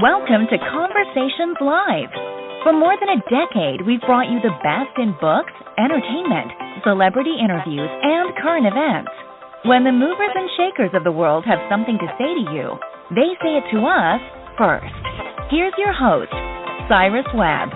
Welcome to Conversations Live. For more than a decade, we've brought you the best in books, entertainment, celebrity interviews, and current events. When the movers and shakers of the world have something to say to you, they say it to us first. Here's your host, Cyrus Webb.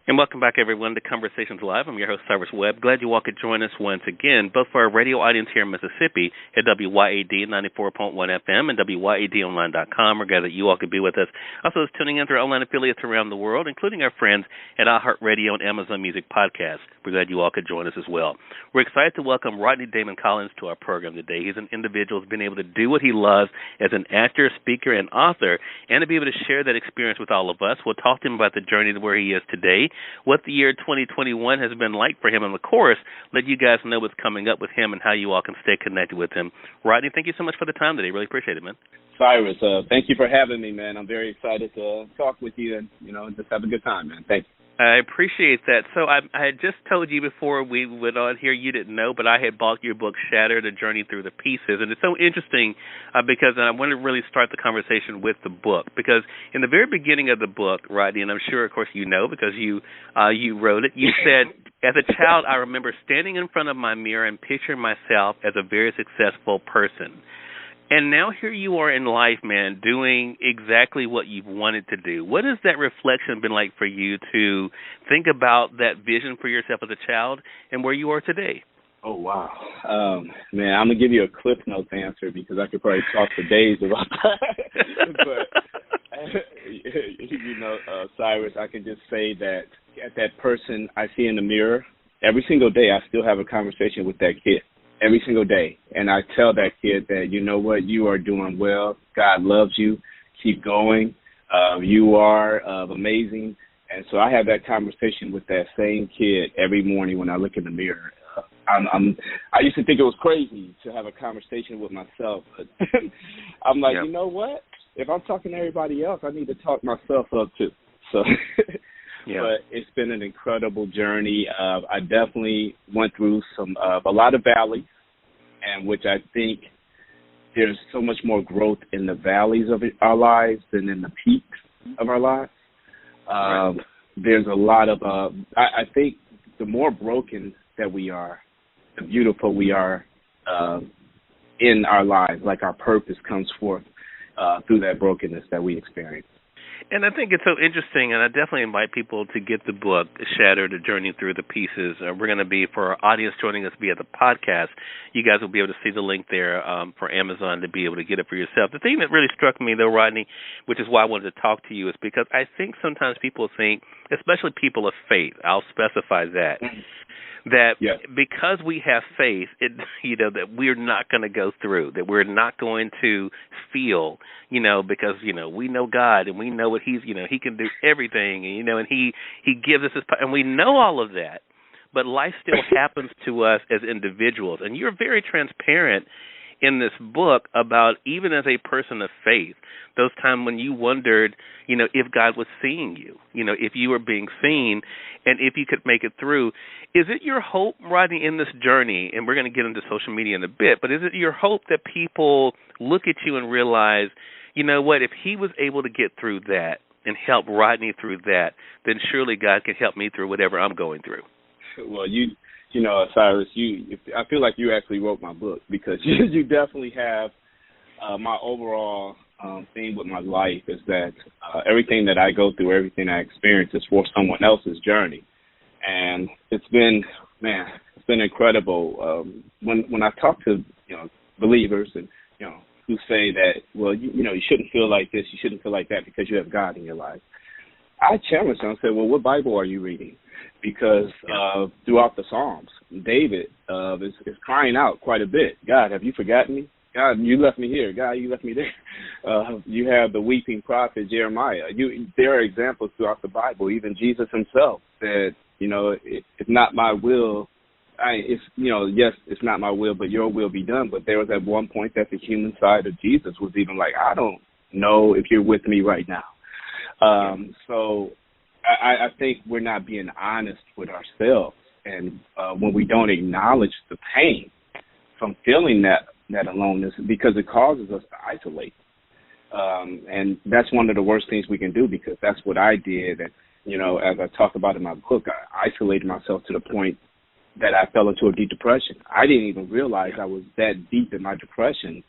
And welcome back, everyone, to Conversations Live. I'm your host, Cyrus Webb. Glad you all could join us once again, both for our radio audience here in Mississippi at WYAD 94.1 FM and WYADonline.com. We're glad that you all could be with us. Also, is tuning in through our online affiliates around the world, including our friends at iHeartRadio and Amazon Music Podcasts. We're glad you all could join us as well. We're excited to welcome Rodney Damon Collins to our program today. He's an individual who's been able to do what he loves as an actor, speaker, and author, and to be able to share that experience with all of us. We'll talk to him about the journey to where he is today, what the year 2021 has been like for him, and of course, let you guys know what's coming up with him and how you all can stay connected with him. Rodney, thank you so much for the time today. Really appreciate it, man. Cyrus, thank you for having me, man. I'm very excited to talk with you and, just have a good time, man. Thank you. I appreciate that. So I had just told you before we went on here, you didn't know, but I had bought your book, Shattered, A Journey Through the Pieces. And it's so interesting because I want to really start the conversation with the book. Because in the very beginning of the book, Rodney, and I'm sure, of course, you know because you wrote it, you said, as a child, I remember standing in front of my mirror and picturing myself as a very successful person. And now here you are in life, man, doing exactly what you've wanted to do. What has that reflection been like for you to think about that vision for yourself as a child and where you are today? Oh, wow. Man, I'm going to give you a Cliff Notes answer because I could probably talk for days about that. But, Cyrus, I can just say that at that person I see in the mirror, every single day I still have a conversation with that kid. Every single day. And I tell that kid that, you know what, you are doing well. God loves you. Keep going. You are amazing. And so I have that conversation with that same kid every morning when I look in the mirror. I used to think it was crazy to have a conversation with myself. But I'm like, You know what? If I'm talking to everybody else, I need to talk myself up too. So... Yeah. But it's been an incredible journey. I definitely went through a lot of valleys, and which I think there's so much more growth in the valleys of our lives than in the peaks of our lives. Right. There's a lot of, I think the more broken that we are, the beautiful we are in our lives, like our purpose comes forth through that brokenness that we experience. And I think it's so interesting, and I definitely invite people to get the book, Shattered, A Journey Through the Pieces. We're going to be, for our audience joining us via the podcast, you guys will be able to see the link there for Amazon to be able to get it for yourself. The thing that really struck me, though, Rodney, which is why I wanted to talk to you, is because I think sometimes people think, especially people of faith, I'll specify that, that because we have faith, that we're not going to go through, that we're not going to feel, because, we know God and we know what He's, He can do everything, and He gives us His power, and we know all of that, but life still happens to us as individuals. And you're very transparent in this book about, even as a person of faith, those times when you wondered, if God was seeing you, if you were being seen, and if you could make it through. Is it your hope, Rodney, in this journey, and we're going to get into social media in a bit, but is it your hope that people look at you and realize, you know what, if he was able to get through that and help Rodney through that, then surely God can help me through whatever I'm going through? Well, Cyrus, I feel like you actually wrote my book because you definitely have my overall theme with my life is that everything that I go through, everything I experience is for someone else's journey. And it's been incredible. When I talk to, believers and, who say that, well, you shouldn't feel like this, you shouldn't feel like that because you have God in your life. I challenge them and say, well, what Bible are you reading? Because throughout the Psalms, David is crying out quite a bit. God, have you forgotten me? God, you left me here. God, you left me there. You have the weeping prophet Jeremiah. There are examples throughout the Bible. Even Jesus himself said, it's not my will. Yes, it's not my will, but your will be done. But there was at one point that the human side of Jesus was even like, I don't know if you're with me right now. So I think we're not being honest with ourselves. And when we don't acknowledge the pain from feeling that aloneness, because it causes us to isolate. And that's one of the worst things we can do, because that's what I did. And, you know, as I talk about in my book, I isolated myself to the point that I fell into a deep depression. I didn't even realize I was that deep in my depression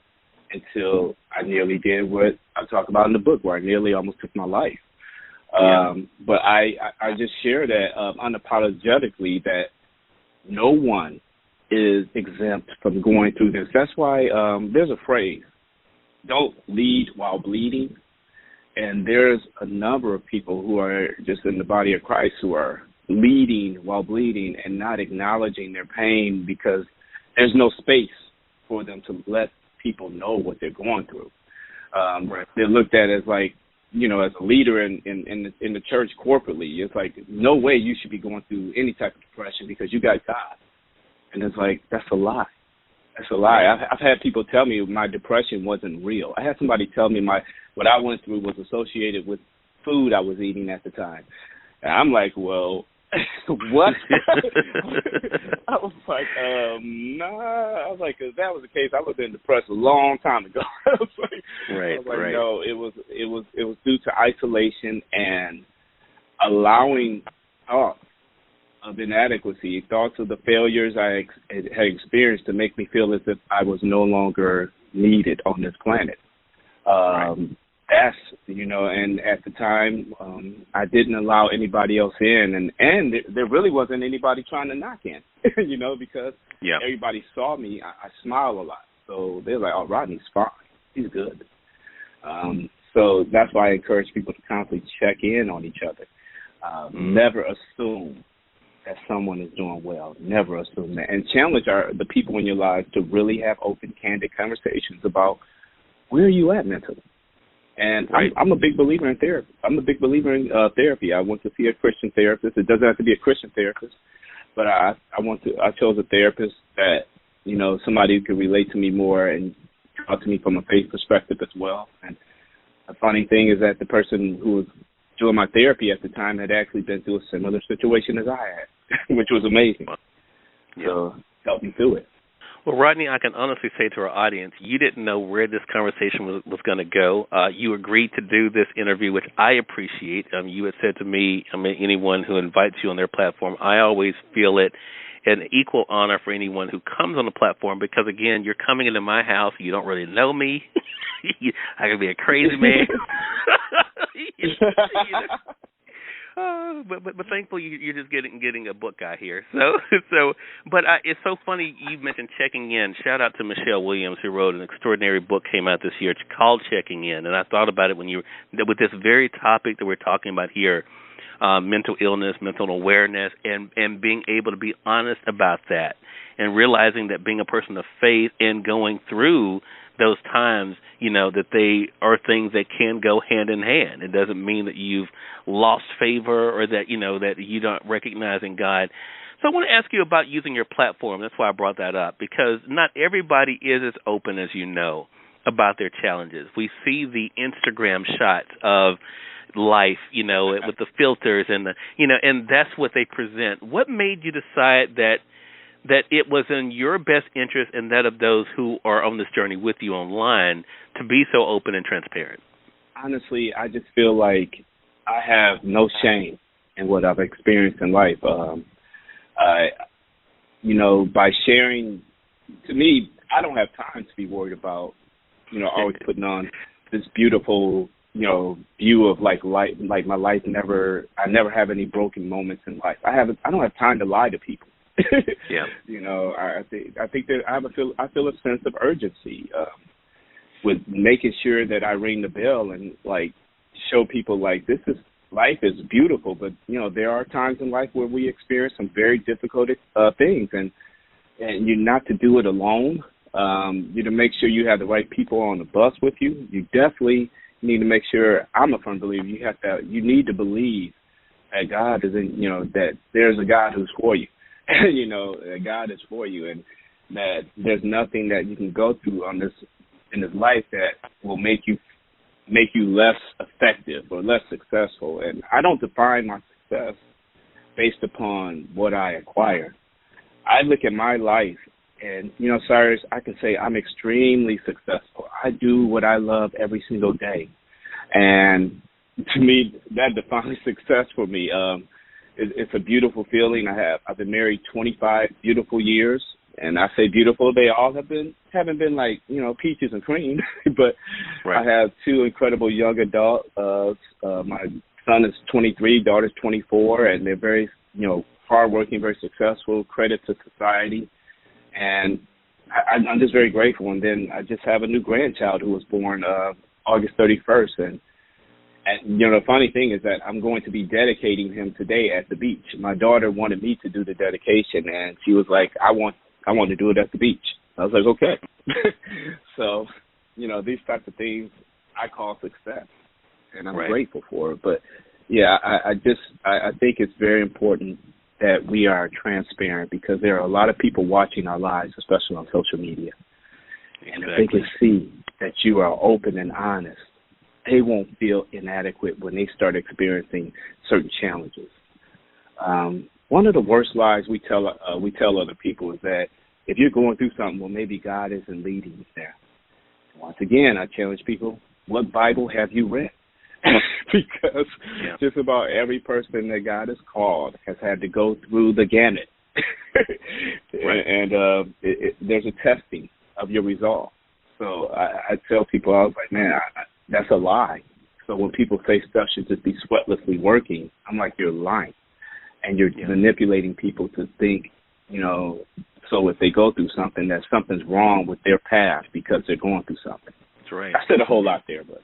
until I nearly did what I talk about in the book, where I nearly almost took my life. But I just share that unapologetically, that no one is exempt from going through this. That's why there's a phrase, don't lead while bleeding. And there's a number of people who are just in the body of Christ who are leading while bleeding and not acknowledging their pain, because there's no space for them to let people know what they're going through. They're looked at as like, you know, as a leader in the church corporately. It's like, no way you should be going through any type of depression because you got God. And it's like, that's a lie. That's a lie. I've had people tell me my depression wasn't real. I had somebody tell me what I went through was associated with food I was eating at the time. And I'm like, well, what? I was like, nah. I was like, if that was the case, I would have been depressed a long time ago. I was like, no, it was due to isolation and allowing thoughts of inadequacy, thoughts of the failures I had experienced to make me feel as if I was no longer needed on this planet. That's, you know, and at the time, I didn't allow anybody else in, and there really wasn't anybody trying to knock in, you know, because everybody saw me. I smile a lot. So they're like, oh, Rodney's fine. He's good. So that's why I encourage people to constantly check in on each other. Never assume that someone is doing well. Never assume that. And challenge the people in your lives to really have open, candid conversations about where are you at mentally. And I'm a big believer in therapy. I'm a big believer in therapy. I went to see a Christian therapist. It doesn't have to be a Christian therapist, but I chose a therapist that, you know, somebody who could relate to me more and talk to me from a faith perspective as well. And the funny thing is that the person who was doing my therapy at the time had actually been through a similar situation as I had, which was amazing. So helped me through it. Well, Rodney, I can honestly say to our audience, you didn't know where this conversation was going to go. You agreed to do this interview, which I appreciate. You had said to me, anyone who invites you on their platform, I always feel it an equal honor for anyone who comes on the platform, because, again, you're coming into my house. You don't really know me. I could be a crazy man. But thankfully you're just getting a book guy here. But it's so funny you mentioned checking in. Shout out to Michelle Williams, who wrote an extraordinary book, came out this year. It's called Checking In, and I thought about it with this very topic that we're talking about here, mental illness, mental awareness, and being able to be honest about that, and realizing that being a person of faith and going through those times, you know, that they are things that can go hand in hand. It doesn't mean that you've lost favor or that, you know, that you don't recognize in God. So I want to ask you about using your platform. That's why I brought that up, because not everybody is as open as you know about their challenges. We see the Instagram shots of life, you know, with the filters and the, you know, and that's what they present. What made you decide that it was in your best interest and that of those who are on this journey with you online to be so open and transparent? Honestly, I just feel like I have no shame in what I've experienced in life. You know, by sharing, to me, I don't have time to be worried about, you know, always putting on this beautiful, you know, view of like life, like my life I never have any broken moments in life. I don't have time to lie to people. You know, I think that I feel a sense of urgency with making sure that I ring the bell and like show people like life is beautiful, but you know there are times in life where we experience some very difficult things, and you're not to do it alone. You to make sure you have the right people on the bus with you. You definitely need to make sure. I'm a firm believer. You need to believe that God is in. You know that there's a God who's for you. You know, God is for you, and that there's nothing that you can go through in this life that will make you less effective or less successful. And I don't define my success based upon what I acquire. I look at my life And, Cyrus, I can say I'm extremely successful. I do what I love every single day. And to me, that defines success for me. It's a beautiful feeling. I've been married 25 beautiful years. And I say beautiful, they all haven't been like, peaches and cream, but right. I have two incredible young adults. My son is 23, daughter's 24, and they're very, hardworking, very successful, credit to society. And I'm just very grateful. And then I just have a new grandchild who was born August 31st. And the funny thing is that I'm going to be dedicating him today at the beach. My daughter wanted me to do the dedication, and she was like, I want to do it at the beach. I was like, okay. So, these types of things I call success, and I'm right. grateful for it. But, yeah, I think it's very important that we are transparent, because there are a lot of people watching our lives, especially on social media. Exactly. And if they can see that you are open and honest, they won't feel inadequate when they start experiencing certain challenges. One of the worst lies we tell other people is that if you're going through something, well, maybe God isn't leading you there. Once again, I challenge people, what Bible have you read? Because just about every person that God has called has had to go through the gamut. Right. And there's a testing of your resolve. So I tell people, I was like, man, that's a lie. So when people say stuff should just be sweatlessly working, I'm like, you're lying. And you're manipulating people to think, so if they go through something, that something's wrong with their past because they're going through something. That's right. I said a whole lot there, but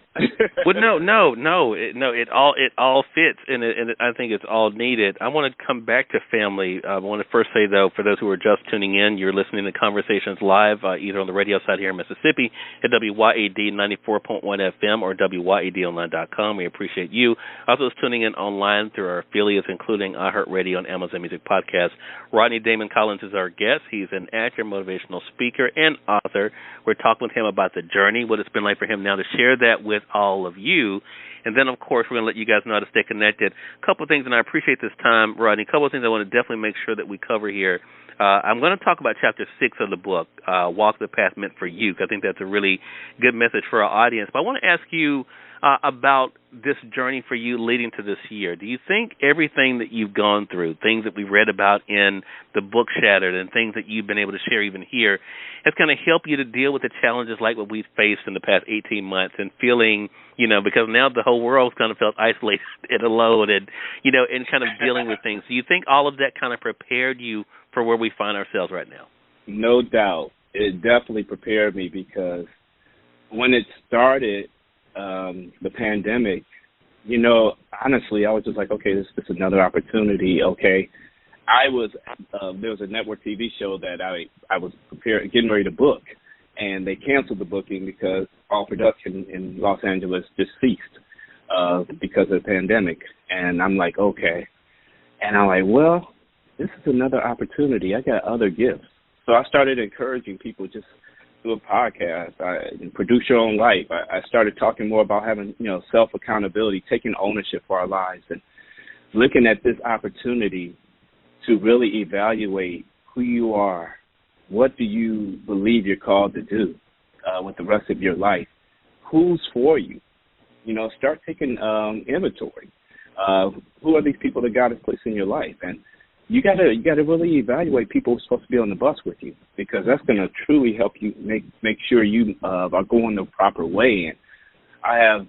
well, no. It all fits, and I think it's all needed. I want to come back to family. I want to first say, though, for those who are just tuning in, you're listening to Conversations Live, either on the radio side here in Mississippi at WYAD 94.1 FM or WYADonline.com. We appreciate you. Also, tuning in online through our affiliates, including iHeartRadio and Amazon Music Podcast. Rodney Damon Collins is our guest. He's an actor, motivational speaker, and author. We're talking with him about the journey, what it's been like for him now to share that with all of you. And then, of course, we're going to let you guys know how to stay connected. A couple of things, and I appreciate this time, Rodney, a couple of things I want to definitely make sure that we cover here. I'm going to talk about Chapter 6 of the book, Walk the Path Meant for You, because I think that's a really good message for our audience. But I want to ask you about this journey for you leading to this year. Do you think everything that you've gone through, things that we read about in the book Shattered and things that you've been able to share even here, has kind of helped you to deal with the challenges like what we've faced in the past 18 months and feeling, because now the whole world's kind of felt isolated and alone and, and kind of dealing with things. Do you think all of that kind of prepared you for where we find ourselves right now? No doubt. It definitely prepared me, because when it started, the pandemic, honestly, I was just like, okay, this is another opportunity. Okay, there was a network TV show that I was getting ready to book, and they canceled the booking because all production in Los Angeles just ceased because of the pandemic. And I'm like, okay, and I'm like, well, this is another opportunity. I got other gifts, so I started encouraging people just do a podcast, produce your own life. I started talking more about having, self-accountability, taking ownership for our lives, and looking at this opportunity to really evaluate who you are. What do you believe you're called to do with the rest of your life? Who's for you? Start taking inventory. Who are these people that God has placed in your life? And you gotta really evaluate people who are supposed to be on the bus with you, because that's going to truly help you make sure you are going the proper way. And I have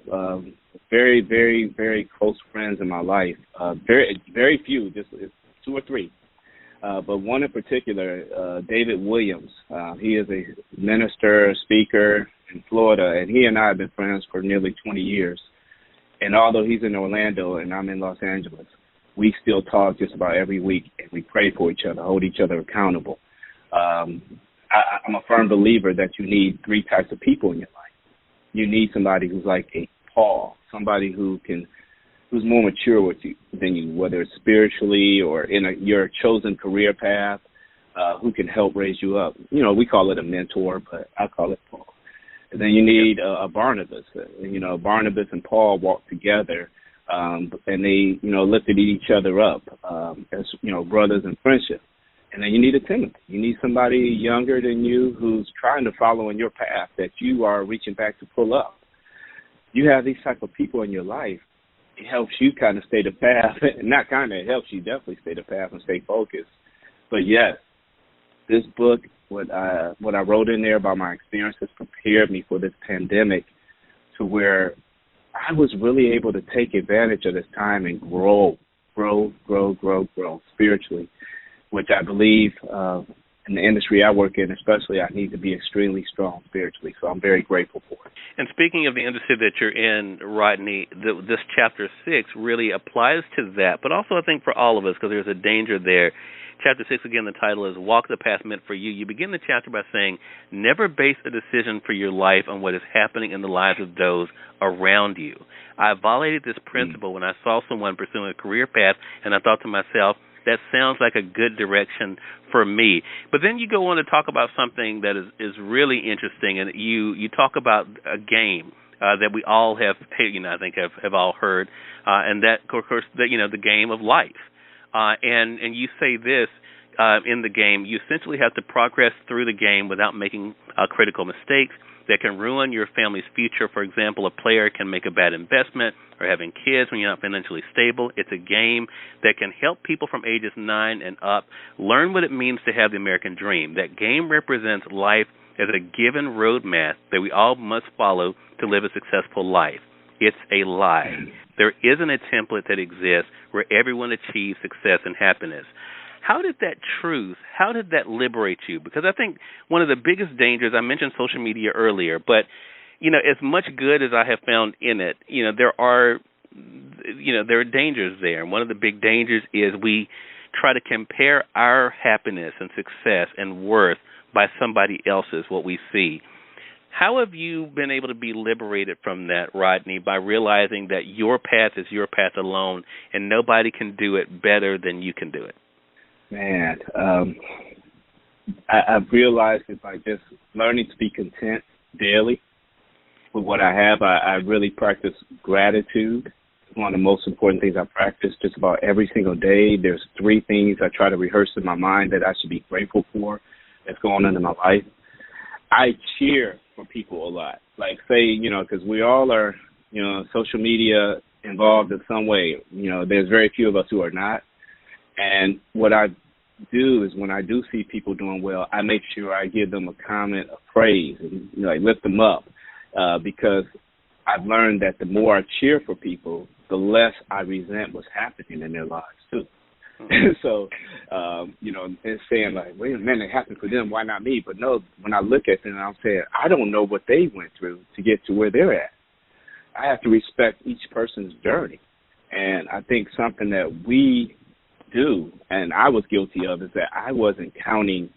very, very, very close friends in my life. Very, very few, just 2 or 3. But one in particular, David Williams. He is a minister, speaker in Florida, and he and I have been friends for nearly 20 years. And although he's in Orlando and I'm in Los Angeles, we still talk just about every week, and we pray for each other, hold each other accountable. I'm a firm believer that you need 3 types of people in your life. You need somebody who's like a Paul, somebody who's more mature than you, whether it's spiritually or in your chosen career path, who can help raise you up. We call it a mentor, but I call it Paul. And then you need a Barnabas. Barnabas and Paul walked together. And they, lifted each other up as, brothers in friendship. And then you need a Timothy. You need somebody younger than you who's trying to follow in your path that you are reaching back to pull up. You have these type of people in your life. It helps you kind of stay the path. Not kind of, it helps you definitely stay the path and stay focused. But yes, this book, what I wrote in there about my experiences prepared me for this pandemic to where I was really able to take advantage of this time and grow spiritually, which I believe in the industry I work in especially, I need to be extremely strong spiritually. So I'm very grateful for it. And speaking of the industry that you're in, Rodney, this Chapter 6 really applies to that, but also I think for all of us, because there's a danger there. Chapter 6, again, the title is Walk the Path Meant for You. You begin the chapter by saying, never base a decision for your life on what is happening in the lives of those around you. I violated this principle when I saw someone pursuing a career path, and I thought to myself, that sounds like a good direction for me. But then you go on to talk about something that is really interesting, and you talk about a game that we all have, I think have all heard, and that, of course, the game of life. And you say this in the game, you essentially have to progress through the game without making critical mistakes that can ruin your family's future. For example, a player can make a bad investment or having kids when you're not financially stable. It's a game that can help people from ages 9 and up learn what it means to have the American dream. That game represents life as a given roadmap that we all must follow to live a successful life. It's a lie. There isn't a template that exists where everyone achieves success and happiness. How did that liberate you? Because I think one of the biggest dangers, I mentioned social media earlier, but, as much good as I have found in it, there are dangers there. And one of the big dangers is we try to compare our happiness and success and worth by somebody else's, what we see. How have you been able to be liberated from that, Rodney, by realizing that your path is your path alone and nobody can do it better than you can do it? Man, I've realized it by just learning to be content daily with what I have. I really practice gratitude. It's one of the most important things I practice just about every single day. There's 3 things I try to rehearse in my mind that I should be grateful for that's going on in my life. I cheer for people a lot. Like, say, because we all are, social media involved in some way. There's very few of us who are not. And what I do is when I do see people doing well, I make sure I give them a comment of praise and lift them up because I've learned that the more I cheer for people, the less I resent what's happening in their lives too. So, it's saying like, wait a minute, it happened for them, why not me? But no, when I look at them, I'm saying, I don't know what they went through to get to where they're at. I have to respect each person's journey. And I think something that we do, and I was guilty of, is that I wasn't counting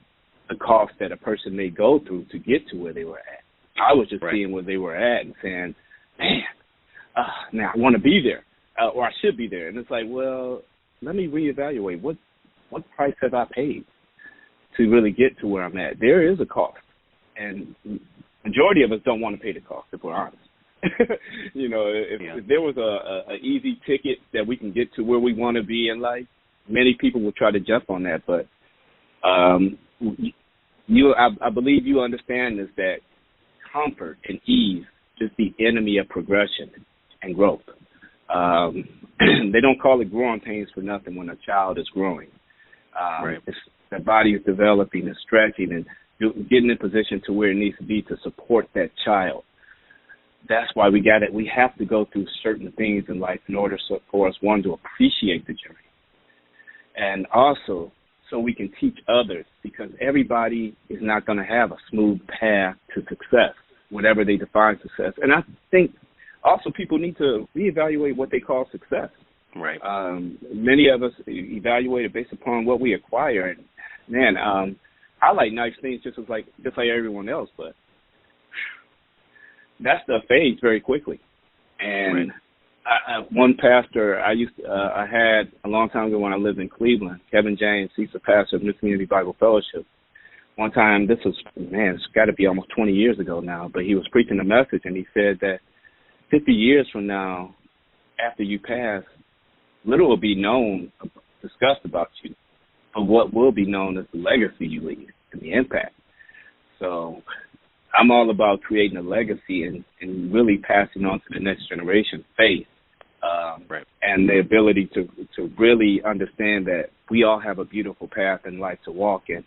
the cost that a person may go through to get to where they were at. I was just seeing where they were at and saying, man, now I want to be there, or I should be there. And it's like, well, let me reevaluate. What price have I paid to really get to where I'm at? There is a cost, and majority of us don't want to pay the cost, if we're honest. If there was a easy ticket that we can get to where we want to be in life, many people will try to jump on that. But I believe you understand is that comfort and ease is the enemy of progression and growth. They don't call it growing pains for nothing when a child is growing. The body is developing and stretching and getting in position to where it needs to be to support that child. That's why we have to go through certain things in life in order for us, one, to appreciate the journey. And also so we can teach others, because everybody is not going to have a smooth path to success, whatever they define success. And I think also people need to reevaluate what they call success. Right. Many of us evaluate it based upon what we acquire. And man, I like nice things just like everyone else, but that stuff fades very quickly. And one pastor I had a long time ago when I lived in Cleveland, Kevin James, he's the pastor of New Community Bible Fellowship. One time, it's got to be almost 20 years ago now, but he was preaching a message, and he said that 50 years from now, after you pass, little will be known, discussed about you. but what will be known as the legacy you leave and the impact. So I'm all about creating a legacy and really passing on to the next generation faith and the ability to really understand that we all have a beautiful path in life to walk in.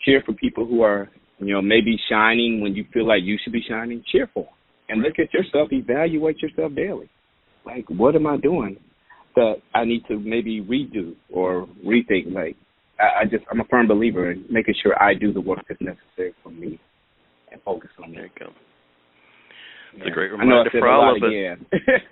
Cheer for people who are, maybe shining when you feel like you should be shining. Cheer for them. And look at yourself, evaluate yourself daily. Like, what am I doing that I need to maybe redo or rethink? Like, I'm a firm believer in making sure I do the work that's necessary for me and focus on there. There you go. It's a great reminder for all of us.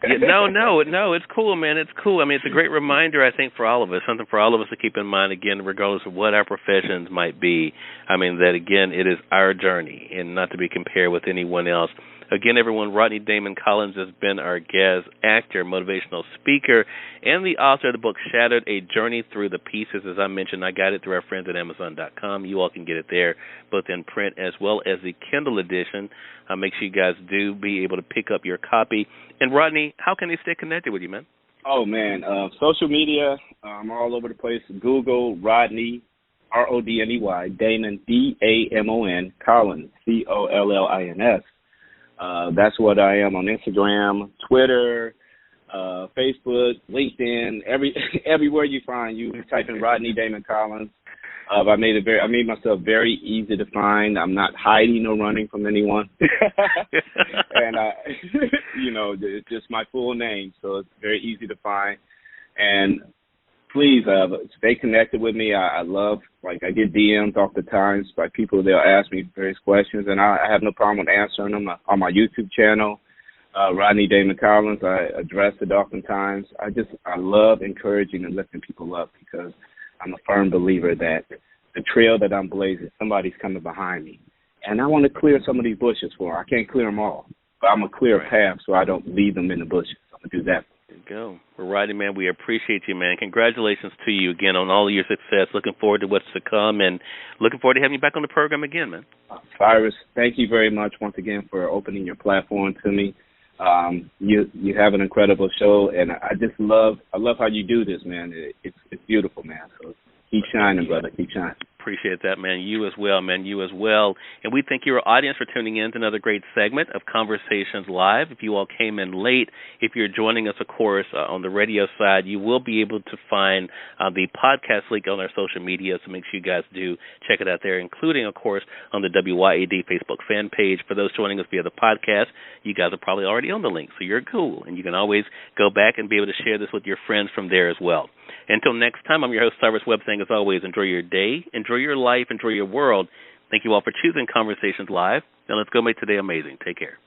No, it's cool, man. It's cool. I mean, it's a great reminder, I think, for all of us, something for all of us to keep in mind, again, regardless of what our professions might be. I mean, that, again, it is our journey and not to be compared with anyone else. Again, everyone, Rodney Damon Collins has been our guest, actor, motivational speaker, and the author of the book Shattered, A Journey Through the Pieces. As I mentioned, I got it through our friends at Amazon.com. You all can get it there, both in print as well as the Kindle edition. Make sure you guys do be able to pick up your copy. And, Rodney, how can they stay connected with you, man? Oh, man, social media, I'm all over the place. Google Rodney, R-O-D-N-E-Y, Damon, D-A-M-O-N, Collins, C-O-L-L-I-N-S. That's what I am on Instagram, Twitter, Facebook, LinkedIn, everywhere you find you type in Rodney Damon Collins. I made myself very easy to find. I'm not hiding or running from anyone, and it's just my full name, so it's very easy to find. And please stay connected with me. I love, I get DMs off the times by people. They'll ask me various questions, and I have no problem with answering them on my YouTube channel, Rodney Damon Collins. I address it oftentimes. I love encouraging and lifting people up because I'm a firm believer that the trail that I'm blazing, somebody's coming behind me. And I want to clear some of these bushes for them. I can't clear them all, but I'm going to clear a path so I don't leave them in the bushes. I'm going to do that. There you go. Well, Rodney, man, we appreciate you, man. Congratulations to you again on all of your success. Looking forward to what's to come and looking forward to having you back on the program again, man. Cyrus, thank you very much once again for opening your platform to me. You have an incredible show, and I love how you do this, man. It's beautiful, man. So keep shining, brother. Keep shining. Appreciate that, man. You as well, man. You as well. And we thank your audience for tuning in to another great segment of Conversations Live. If you all came in late, if you're joining us, of course, on the radio side, you will be able to find the podcast link on our social media, so make sure you guys do check it out there, including, of course, on the WYAD Facebook fan page. For those joining us via the podcast, you guys are probably already on the link, so you're cool. And you can always go back and be able to share this with your friends from there as well. Until next time, I'm your host, Cyrus Webb, saying, as always, enjoy your day, enjoy your life, enjoy your world. Thank you all for choosing Conversations Live. Now let's go make today amazing. Take care.